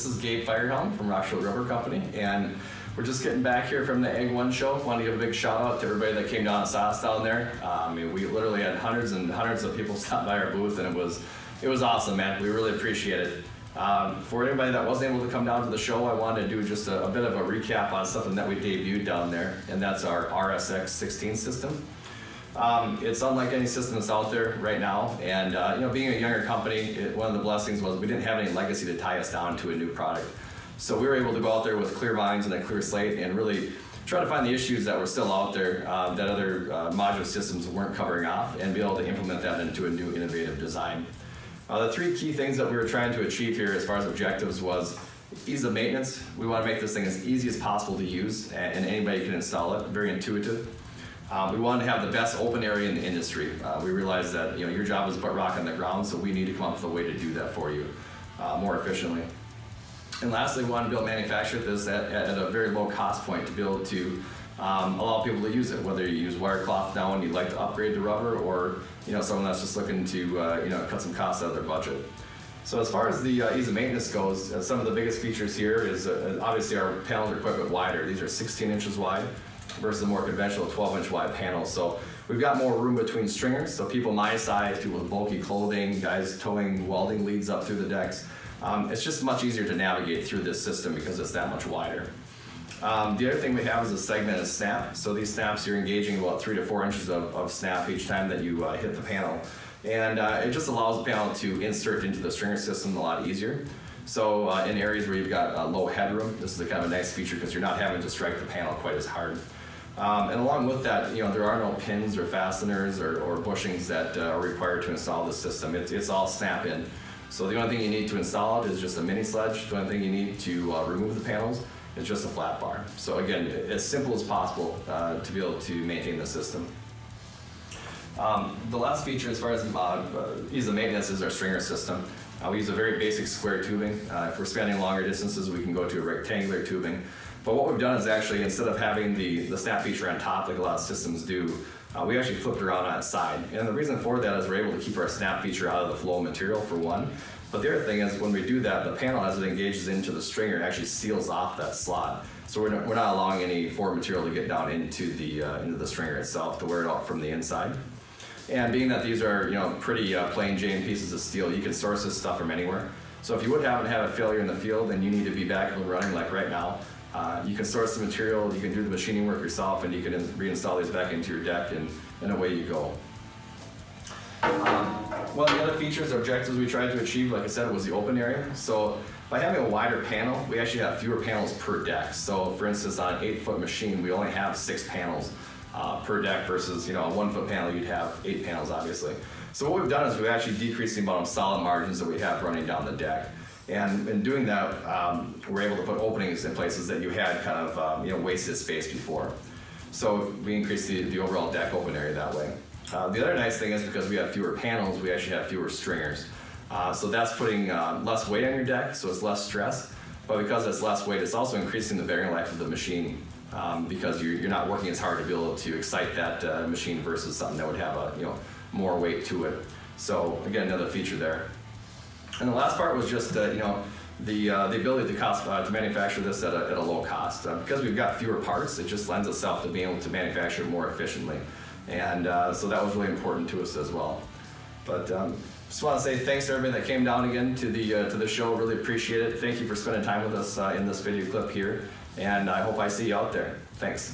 This is Gabe Firehelm from RockShield Rubber Company, and we're just getting back here from the Egg One show. Want to give a big shout out to everybody that came down and saw us down there. We literally had hundreds and hundreds of people stop by our booth, and it was awesome, man. We really appreciate it. For anybody that wasn't able to come down to the show, I wanted to do just a bit of a recap on something that we debuted down there, and that's our RSX-16 system. It's unlike any system that's out there right now, and being a younger company, one of the blessings was we didn't have any legacy to tie us down to a new product. So we were able to go out there with clear minds and a clear slate and really try to find the issues that were still out there that other modular systems weren't covering off, and be able to implement that into a new innovative design. The three key things that we were trying to achieve here as far as objectives was ease of maintenance. We want to make this thing as easy as possible to use, and anybody can install it, very intuitive. We wanted to have the best open area in the industry. We realized that your job is to put rock on the ground, so we need to come up with a way to do that for you more efficiently. And lastly, we wanted to be able to manufacture this at a very low cost point to be able to allow people to use it, whether you use wire cloth now and you'd like to upgrade to rubber, or someone that's just looking to cut some costs out of their budget. So as far as the ease of maintenance goes, some of the biggest features here is obviously our panels are quite a bit wider. These are 16 inches wide versus the more conventional 12-inch wide panels. So we've got more room between stringers, so people my size, people with bulky clothing, guys towing welding leads up through the decks. It's just much easier to navigate through this system because it's that much wider. The other thing we have is a segmented snap. So these snaps, you're engaging about 3 to 4 inches of snap each time that you hit the panel. And it just allows the panel to insert into the stringer system a lot easier. So in areas where you've got low headroom, this is a kind of a nice feature because you're not having to strike the panel quite as hard. And along with that, there are no pins or fasteners or bushings that are required to install the system. It's all snap in. So the only thing you need to install it is just a mini sledge. The only thing you need to remove the panels is just a flat bar. So again, as simple as possible to be able to maintain the system. The last feature as far as ease of maintenance is our stringer system. We use a very basic square tubing. If we're spanning longer distances, we can go to a rectangular tubing. But what we've done is actually, instead of having the snap feature on top like a lot of systems do, we actually flipped around on its side. And the reason for that is we're able to keep our snap feature out of the flow of material, for one. But the other thing is when we do that, the panel, as it engages into the stringer, actually seals off that slot. So we're not allowing any foreign material to get down into the stringer itself to wear it out from the inside. And being that these are pretty plain Jane pieces of steel, you can source this stuff from anywhere. So if you would happen to have a failure in the field and you need to be back and running like right now, you can source the material, you can do the machining work yourself, and you can reinstall these back into your deck, and away you go. One of the other features or objectives we tried to achieve, like I said, was the open area. So by having a wider panel, we actually have fewer panels per deck. So for instance, on an 8-foot machine, we only have 6 panels per deck versus a 1-foot panel, you'd have 8 panels, obviously. So what we've done is we've actually decreased the amount of solid margins that we have running down the deck. And in doing that, we're able to put openings in places that you had kind of wasted space before. So we increased the overall deck open area that way. The other nice thing is because we have fewer panels, we actually have fewer stringers. So that's putting less weight on your deck, so it's less stress. But because it's less weight, it's also increasing the bearing life of the machine because you're not working as hard to be able to excite that machine versus something that would have more weight to it. So again, another feature there. And the last part was just the ability to manufacture this at a low cost. Because we've got fewer parts, it just lends itself to being able to manufacture it more efficiently. And so that was really important to us as well. But just want to say thanks to everybody that came down again to the show. Really appreciate it. Thank you for spending time with us in this video clip here. And I hope I see you out there. Thanks.